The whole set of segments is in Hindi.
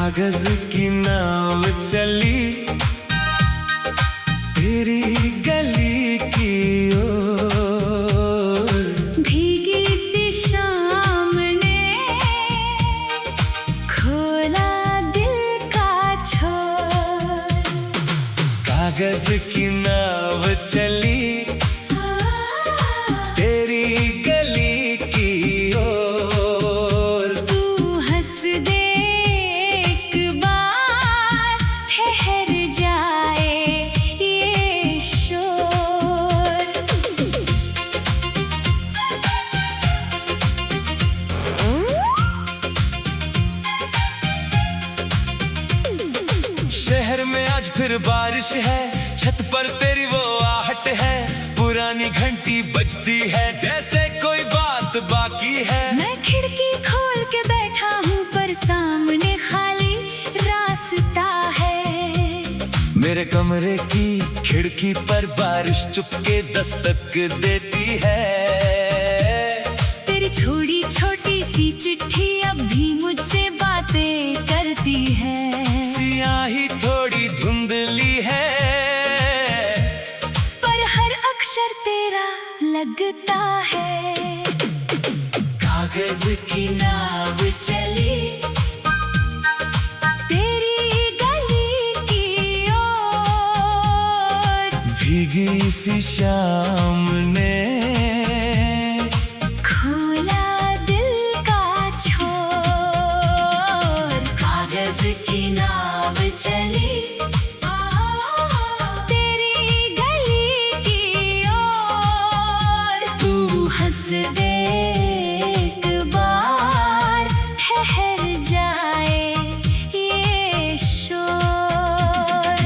कागज की नाव चली तेरी गली की ओर। भीगी सी शाम ने खोला दिल का छोर। कागज की नाव चली तेरी गली की ओर। तू हंस दे एक बार, ठहर जाए ये शोर। शहर में आज फिर बारिश है, छत पर तेरी वो आहट है। पुरानी घंटी बजती है जैसे कोई बात बाकी है। मैं खिड़की खोल के बैठा हूँ पर सामने खाली रास्ता है। मेरे कमरे की खिड़की पर बारिश चुपके दस्तक देती है। तेरी छोटी छोटी सी चिट्ठी अब भी मुझसे बातें करती है। सियाही थोड़ी धुंधली है पर हर अक्षर तेरा लगता है। कागज की नाव चली तेरी गली की ओर। भीगी सी शाम ने खोला दिल का छोर। कागज की नाव चली तेरी गली की ओर। तू हंस दे एक बार, ठहर जाए ये शोर।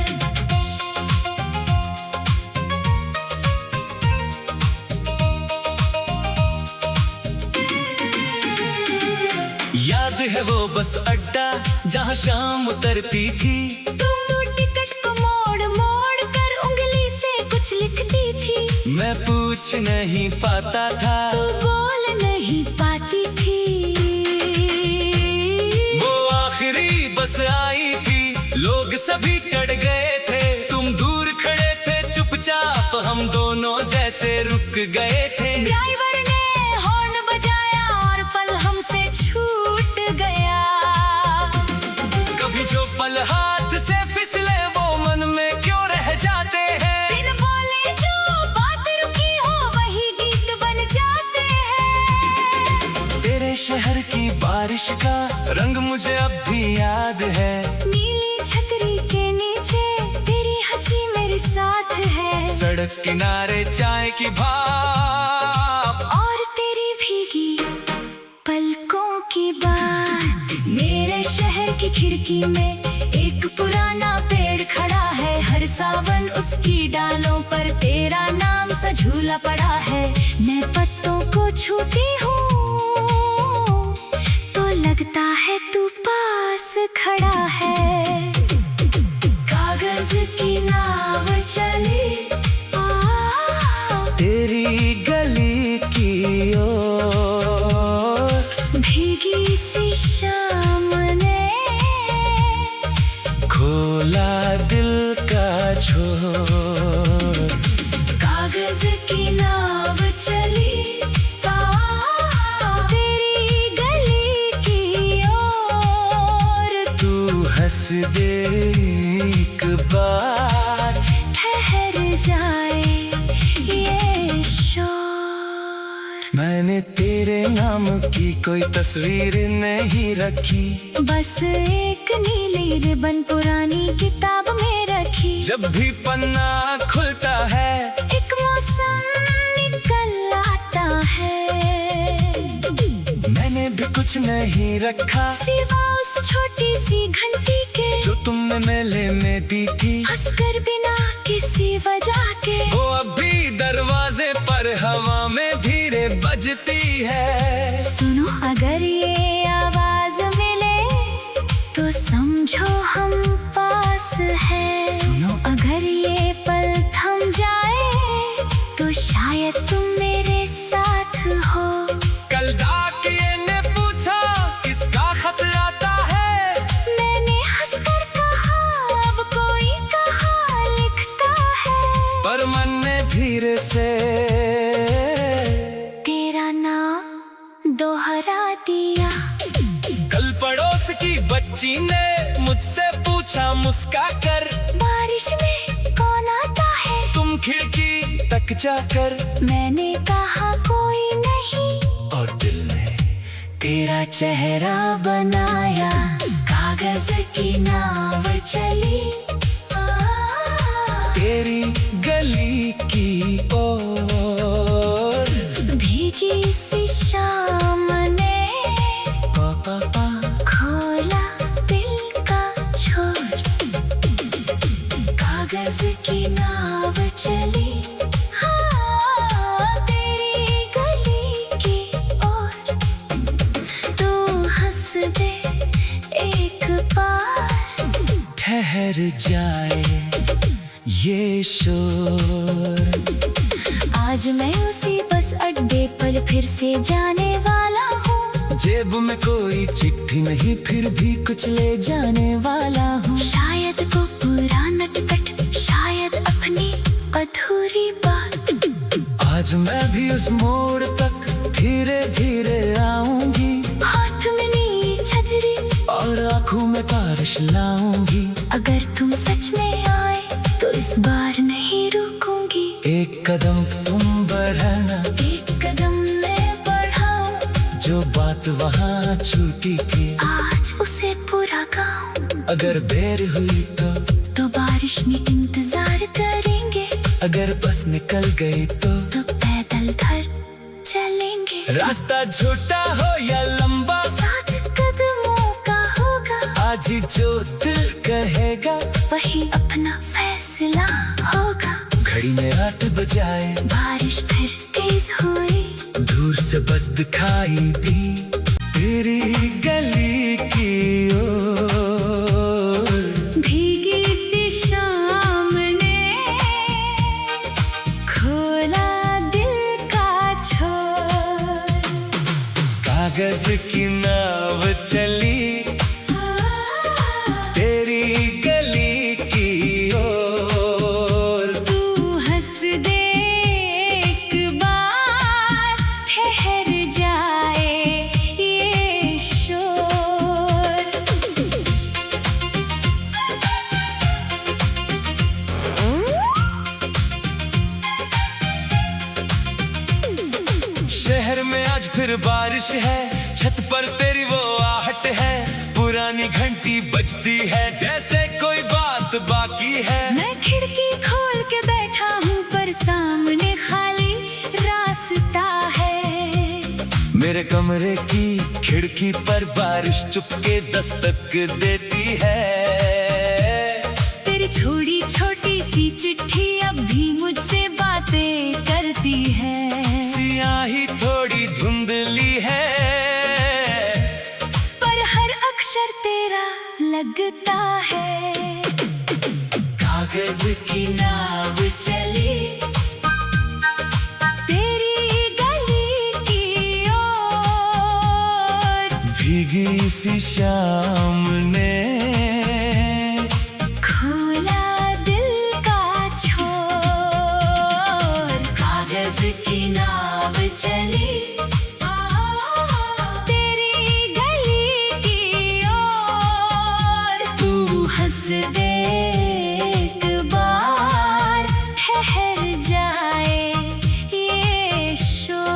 याद है वो बस अड्डा जहाँ शाम उतरती थी। तुम टिकट को मोड़ मोड़ कर उंगली से कुछ लिखती थी। मैं पूछ नहीं पाता था, तू बोल नहीं पाती थी। वो आखिरी बस आई थी, लोग सभी चढ़ गए थे। तुम दूर खड़े थे चुपचाप, हम दोनों जैसे रुक गए थे। ड्राइवर ने हॉर्न बजाया और पल हमसे छूट गया। कभी जो पल हाथ से फिसले वो मन में क्यों रह जाते हैं। बिन बोले जो बात रुकी हो वही गीत बन जाते हैं। तेरे शहर की बारिश का रंग मुझे अब भी याद है। नीली छतरी के नीचे तेरी हंसी मेरे साथ है। सड़क किनारे चाय की भाप और तेरी भीगी पलकों की बात। मेरे शहर की खिड़की में एक पुराना पेड़ खड़ा है। हर सावन उसकी डालों पर तेरा नाम सा झूला पड़ा है। मैं पत्तों को छूती हूँ तो लगता है तू पास खड़ा है। कागज की नाव चली तेरी गली की ओर। भीगी सी शाम ने खोला दिल का छोर। कागज की नाव चली तेरी गली की ओर। तू हंस दे एक बार, ठहर जाए ये शोर। मैंने तेरे नाम की कोई तस्वीर नहीं रखी। बस एक नीली रिबन पुरानी किताब में रखी। जब भी पन्ना खुलता है एक मौसम निकल आता है। मैंने भी कुछ नहीं रखा सिवा उस छोटी सी घंटी के जो तुमने मेले में दी थी। हंसकर बिना किसी वजह के वो अभी दरवाजे पर हवा में धीरे बजती है। सुनो अगर ये आवाज मिले तो समझो हम पास है। सुनो अगर ये पल थम जाए तो शायद तुम मेरे साथ हो। कल डाकिए ने पूछा किसका खत आता है। मैंने बच्ची ने मुझसे पूछा मुस्का कर, बारिश में कौन आता है? तुम खिड़की तक जाकर। मैंने कहा कोई नहीं, और दिल ने तेरा चेहरा बनाया, कागज की नाव चली तेरी गली की ओर। भीगी सी शाम ने खोला दिल का छोर, कागज की नाव चली तेरी गली की ओर। तू हंस दे एक बार, ठहर जाए ये शोर। आज मैं उसी बस अड्डे पर फिर से जाने वाला हूँ। जेब में कोई चिट्ठी नहीं, फिर भी कुछ ले जाने वाला हूँ। शायद को पूरा नटखट, शायद अपनी अधूरी बात। आज मैं भी उस मोड़ तक धीरे धीरे आऊंगी, हाथ में नी छतरी और आंखों में बारिश लाऊंगी। अगर तुम सच में आए तो इस बार नहीं रुकूंगी। एक कदम तुम बढ़ाना, एक कदम मैं बढ़ाऊं, जो बात वहाँ छूटी थी आज उसे पूरा गाऊं। अगर देर हुई तो बारिश में इंतजार करेंगे, अगर बस निकल गई तो पैदल घर चलेंगे। रास्ता छोटा हो या लंबा, साथ कदमों का होगा, आज ही जो दिल कहेगा वही अपना फैसला होगा। घड़ी में 8 बजाए, बारिश फिर तेज हुई, दूर से बस दिखाई दी तेरी गली की ओर। भीगी सी शाम ने खोला दिल का छोर, कागज की नाव चली तेरी गली की ओर। तू हंस दे एक बार, ठहर जाए ये शोर। शहर में आज फिर बारिश है, छत पर तेरी वो आहट है, पुरानी घंटी बजती है जैसे कोई बात बाकी है। मैं खिड़की खोल के बैठा हूँ पर सामने खाली रास्ता है। मेरे कमरे की खिड़की पर बारिश चुपके दस्तक देती है। तेरी छोटी छोटी सी चिट्ठी अब भी मुझसे बातें करती है। सियाही थोड़ी धुंधली है, पर हर अक्षर तेरा लगता है। कागज की नाव चली तेरी गली की ओर, भीगी सी शाम ने खोला दिल का छोर। कागज की नाव चली तेरी गली की ओर। तू हंस दे एक बार, ठहर जाए ये शोर।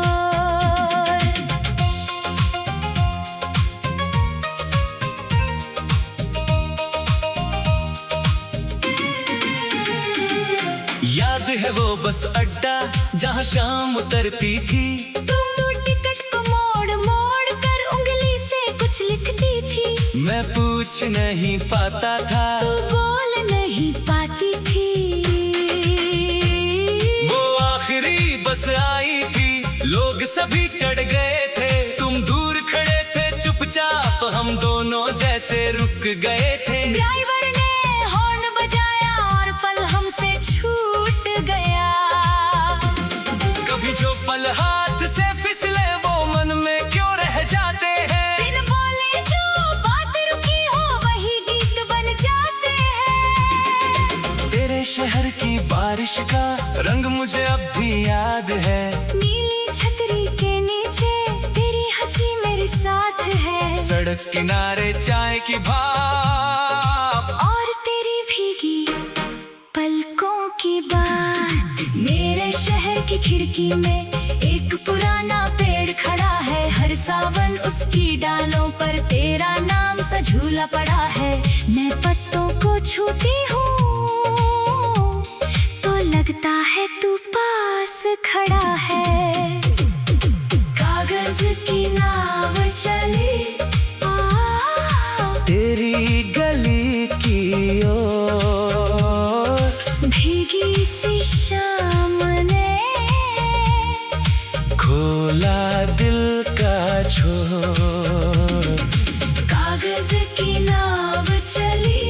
याद है वो बस अड्डा जहाँ शाम उतरती थी। तुम टिकट को मोड़ मोड़ कर उंगली से कुछ लिखती थी। मैं पूछ नहीं पाता था, तू बोल नहीं पाती थी। वो आखिरी बस आई थी, लोग सभी चढ़ गए थे, तुम दूर खड़े थे चुपचाप, हम दोनों जैसे रुक गए थे। ड्राइवर ने हॉर्न बजाया और पल हमसे छूट गया। कभी जो पल हाथ से फिसले वो मन में क्यों रह जाते हैं। बिन बोले जो बात रुकी हो वही गीत बन जाते हैं। तेरे शहर की बारिश का रंग मुझे अब भी याद है। नीली छतरी के नीचे तेरी हंसी मेरे साथ है। सड़क सड़क किनारे चाय की भाप और तेरी भीगी पलकों की बात। मेरे शहर की खिड़की में एक पुराना पेड़ खड़ा है, हर सावन उसकी डालों पर तेरा नाम सा झूला पड़ा है। मैं पत्तों को छूती हूँ तो लगता है तू पास खड़ा है। कागज की नाव चली तेरी गली की ओर, भीगी सी शाम ने खोला दिल का छोर। कागज की नाव चली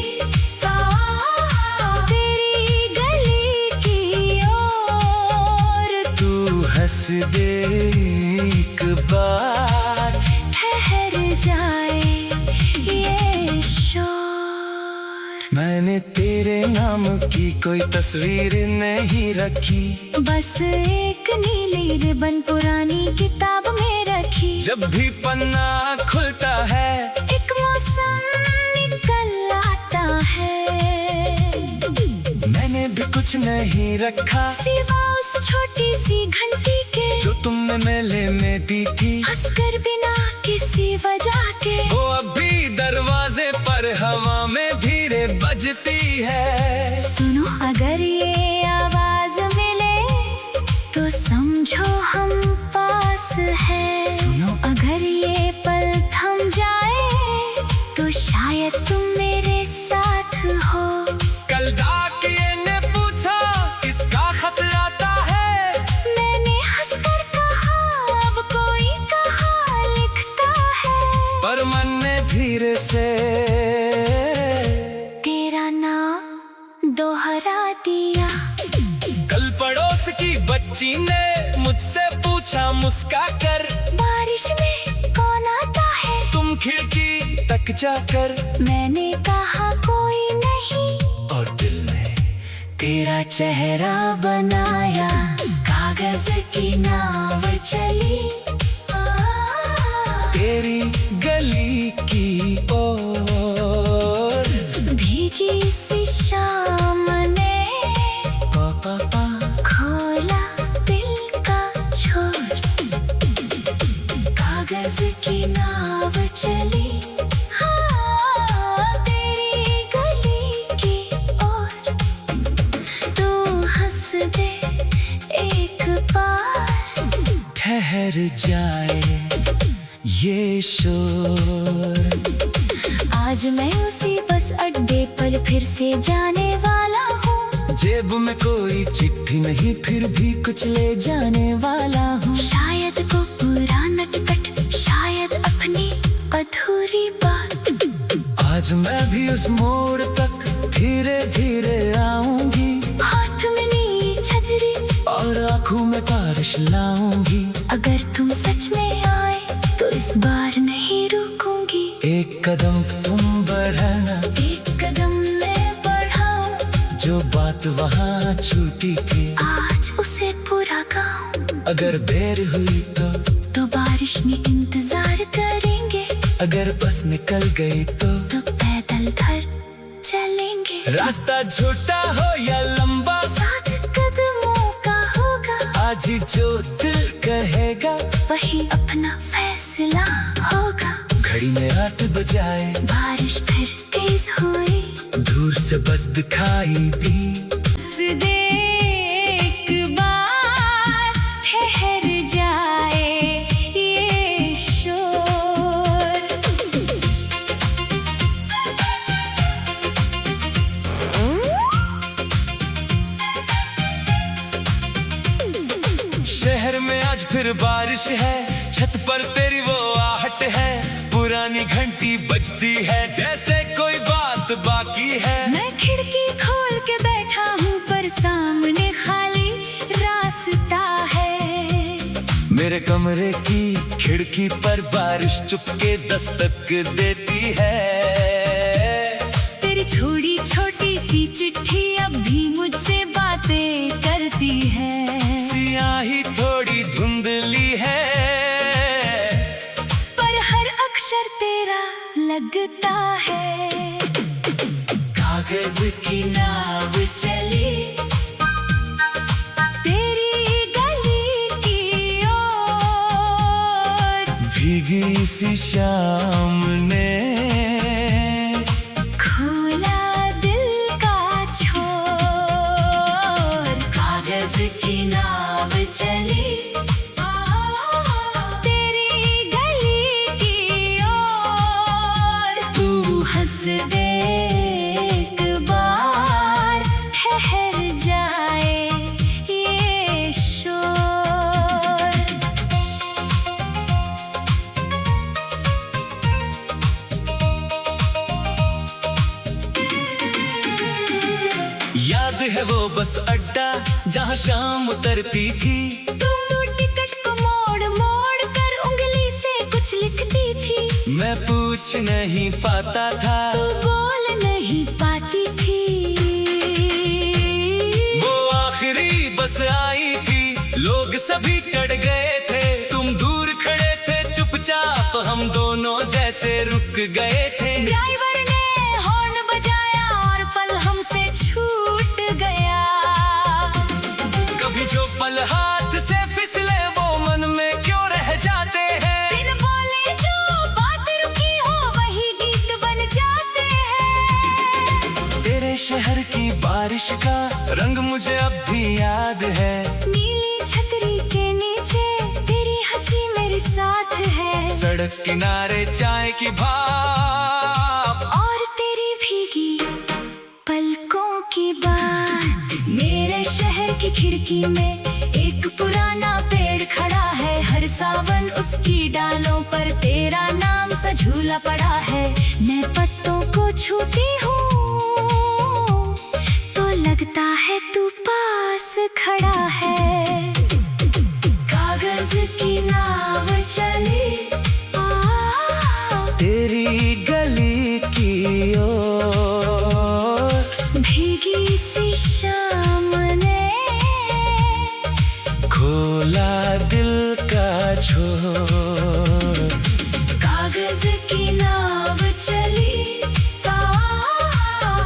तेरी गली की ओर। तू हंस दे एक बार, ठहर जाए ये शोर। मैंने तेरे नाम की कोई तस्वीर नहीं रखी, बस एक नीली रिबन पुरानी किताब में रखी। जब भी पन्ना खुलता है एक मौसम निकल आता है। मैंने भी कुछ नहीं रखा सिवा उस छोटी सी घंटी के जो तुमने मेले में दी थी, हंसकर बिना किसी वजह के। वो अभी दरवाजे पर हवा में धीरे बजती है। सुनो अगर ये आवाज मिले तो समझो हम पास है। सुनो अगर ये पल थम जाए तो शायद तुम मेरे साथ हो। कल डाकिये ने पूछा किसका खत आता है, मैंने हंसकर कहा अब कोई कहा लिखता है। पर मन ने धीरे से तेरा नाम दोहरा दिया। कल पड़ोस की बच्ची ने मुझसे पूछा मुस्का कर, बारिश में कौन आता है? तुम खिड़की तक जाकर। मैंने कहा कोई नहीं, और दिल ने तेरा चेहरा बनाया। कागज की नाव चली तेरी गली की ओर, भीगी सी शाम ने पापा खोला दिल का छोर। कागज की नाव चली तेरी गली की ओर। तू हंस दे एक बार, ठहर जाए ये शोर। आज मैं उसी बस अड्डे पर फिर से जाने वाला हूँ। जेब में कोई चिट्ठी नहीं फिर भी कुछ ले जाने वाला हूँ। शायद को पुराना टिकट, शायद अपनी अधूरी बात। आज मैं भी उस मोड़ तक धीरे धीरे आऊंगी, हाथ में नी छतरी और आंखों में बारिश लाऊंगी। अगर तुम सच में आए तो इस बार नहीं रुकूंगी। एक कदम तुम बढ़ाना, एक कदम मैं बढ़ाऊं, जो बात वहाँ छूटी थी आज उसे पूरा गाऊं। अगर देर हुई तो बारिश में इंतजार करेंगे। अगर बस निकल गई तो पैदल घर चलेंगे। रास्ता छोटा हो या लंबा, साथ कदमों का होगा। आज ही जो दिल कहेगा वही अपना फैसला होगा। घड़ी में 8 बजाए, बारिश फिर तेज हुई, दूर से बस दिखाई दी। एक बार ठहर जाए ये शोर। शहर में आज फिर बारिश है, छत पर तेरी वो आहट है। पुरानी घंटी बजती है जैसे कोई बात बाकी है। मैं खिड़की खोल के बैठा हूँ पर सामने खाली रास्ता है। मेरे कमरे की खिड़की पर बारिश चुपके दस्तक देती है। तेरी छोटी छोटी सी चिट्ठी अब भी मुझसे बातें करती है। सियाही थोड़ी धुंधली है, पर हर अक्षर तेरा लगता है। कागज की नाव चली तेरी गली की ओर, भीगी सी शाम ने खोला दिल का छोर। कागज की नाव चली तेरी गली की ओर, तू हंस दे एक बार, ठहर जाए ये शोर। याद है वो बस अड्डा जहाँ शाम उतरती थी। तुम टिकट को मोड़ मोड़ कर उंगली से कुछ लिखती थी। मैं पूछ नहीं पाता था, तू बोल नहीं पाती थी। वो आखिरी बस आई थी, लोग सभी चढ़ गए थे। तुम दूर खड़े थे चुपचाप, हम दोनों जैसे रुक गए थे। ड्राइवर ने हॉर्न बजाया और पल हमसे छूट गया। कभी जो पल हाथ से फिसले वो मन में क्यों रह जाते हैं। बिन बोले जो बात रुकी हो वही गीत बन जाते हैं। तेरे शहर की बारिश का रंग मुझे अब भी याद है। नीली छतरी के नीचे तेरी हंसी मेरे साथ है। सड़क किनारे चाय की भाप और तेरी भीगी पलकों की बात। मेरे शहर की खिड़की में एक पुराना पेड़ खड़ा है। हर सावन उसकी डालों पर तेरा नाम सा झूला पड़ा है। मैं पत्तों को छूती हूँ तो लगता है तू पास खड़ा है। कागज की नाव चली तेरी गली की ओर, भीगी सी शाम ने खोला दिल का छोर। कागज की नाव चली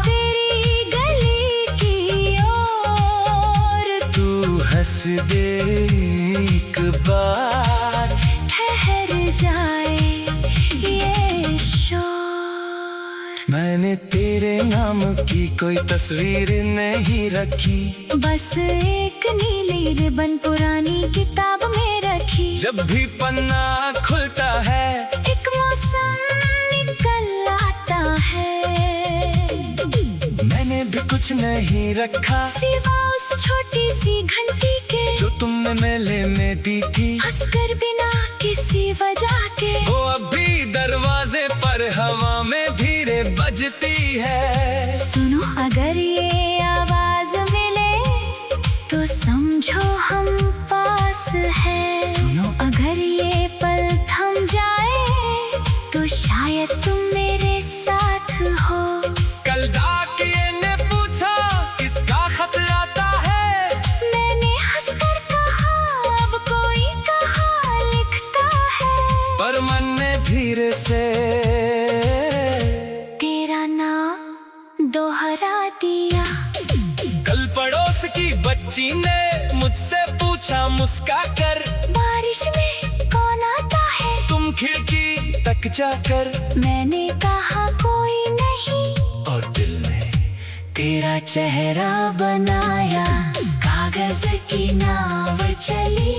तेरी गली की ओर, तू हंस दे एक बार, ठहर जाए ये शोर। मैंने तेरे नाम की कोई तस्वीर नहीं रखी। बस एक नीली रिबन पुरानी किताब में रखी। जब भी पन्ना खुलता है एक मौसम निकल आता है। मैंने भी कुछ नहीं रखा सिवा उस छोटी सी घंटी के जो तुमने मेले में दी थी। हंसकर बिना किसी वजह के वो अभी दरवाजे पर हवा में धीरे बजती है। सुनो अगर ये आवाज मिले तो समझो हम पास है। सुनो अगर ये पल थम जाए तो शायद तुम मेरे साथ हो। कल डाकिए ने पूछा किसका खत आता है। मैंने हंसकर कहा अब कोई कहा लिखता है। पर मन ने धीरे से तेरा नाम दोहरा दिया। कल पड़ोस की बच्ची ने मुझसे पूछा मुस्का कर, बारिश में कौन आता है। तुम खिड़की तक जाकर। मैंने कहा कोई नहीं और दिल ने तेरा चेहरा बनाया। कागज की नाव चली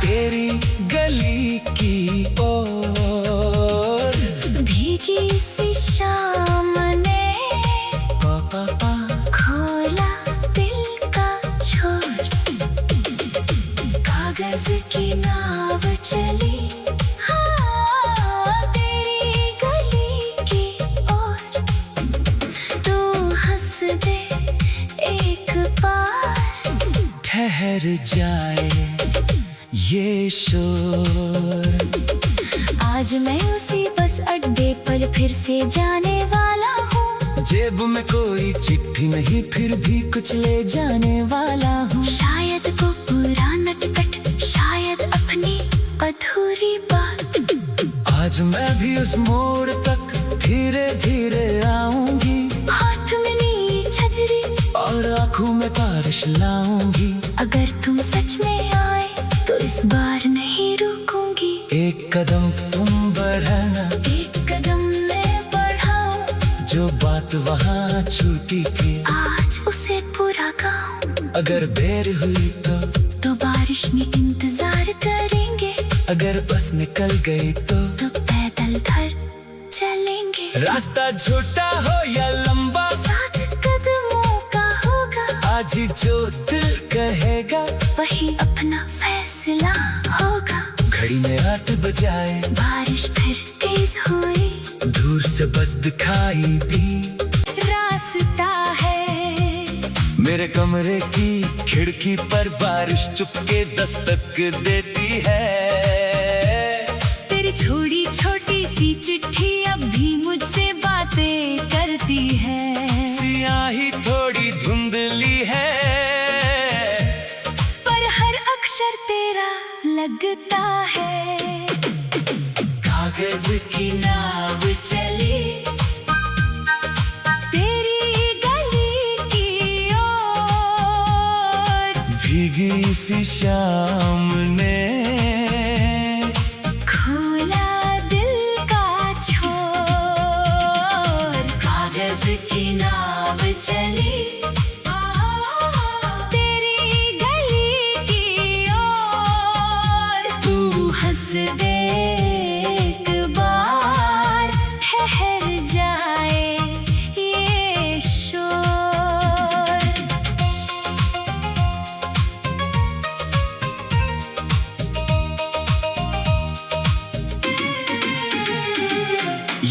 तेरी गली की ओर, भीगी सी शाम ने पापा खोला दिल का छोर। कागज की नाव चली तेरी गली की ओर, तू हंस दे एक बार, ठहर जाए ये शोर। आज मैं उसी बस अड्डे पर फिर से जाने वाला हूँ। जेब में कोई चिट्ठी नहीं फिर भी कुछ ले जाने वाला हूँ। शायद को पुराना टिकट, शायद अपनी अधूरी बात। आज मैं भी उस मोड़ तक धीरे धीरे आऊंगी। हाथ में नी छतरी और आंखों में बारिश लाऊंगी। अगर तुम सच में आए तो इस बार नहीं रुकूंगी। एक कदम तुम बढ़ाना, एक कदम मैं बढ़ाऊं। जो बात वहाँ छूटी थी आज उसे पूरा गाऊं। अगर देर हुई तो बारिश में इंतजार करेंगे। अगर बस निकल गई तो पैदल घर चलेंगे। रास्ता छोटा हो या लंबा, 7 कदमों का होगा। आज ही जो दिल कहेगा वही अपना फैसला होगा। घड़ी में 8 बजाए, बारिश फिर तेज हुई। दूर से बस दिखाई दी। रास्ता है मेरे कमरे की खिड़की पर बारिश चुपके दस्तक देती है। तेरी छोटी छोटी सी चिट्ठी अब भी मुझसे बातें करती है। सियाही थोड़ी धुंधली है, पर हर अक्षर तेरा लगता है। कागज की नाव चली तेरी गली की ओर। भीगी सी शाम ने खोला दिल का छोर। कागज की नाव चली तेरी गली की ओर। तू हंस दे एक बार, ठहर जाए ये शोर।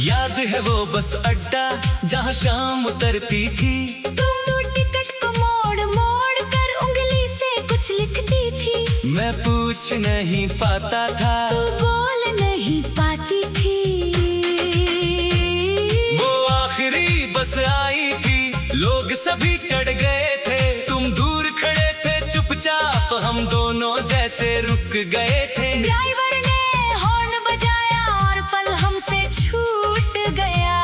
याद है वो बस अड्डा जहाँ शाम उतरती थी। तुम टिकट को मोड़ मोड़ कर उंगली से कुछ लिखती थी। मैं पूछ नहीं पाता था, तू बोल नहीं पाती थी। वो आखिरी बस आई थी, लोग सभी चढ़ गए थे। तुम दूर खड़े थे चुपचाप, हम दोनों जैसे रुक गए थे। ड्राइवर ने हॉर्न बजाया और पल हमसे छूट गया।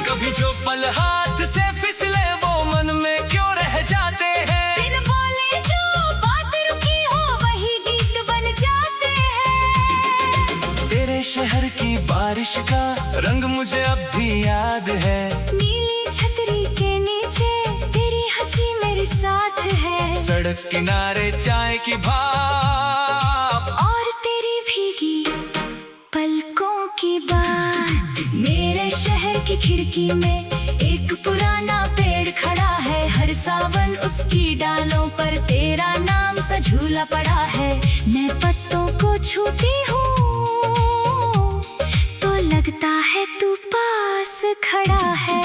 कभी जो पल हाथ से फिसले वो मन में क्यों रह जाते हैं। बिन बोले जो बात रुकी हो वही गीत बन जाते हैं। तेरे शहर की बारिश का रंग मुझे अब भी याद है। नीली छतरी के नीचे तेरी हंसी मेरे साथ है। सड़क किनारे चाय की भाप और तेरी भीगी पलकों की बात। मेरे शहर की खिड़की में एक पुराना पेड़ खड़ा है। हर सावन उसकी डालों पर तेरा नाम सा झूला पड़ा है। मैं पत्तों को छूती हूँ तो लगता है तू पास खड़ा है।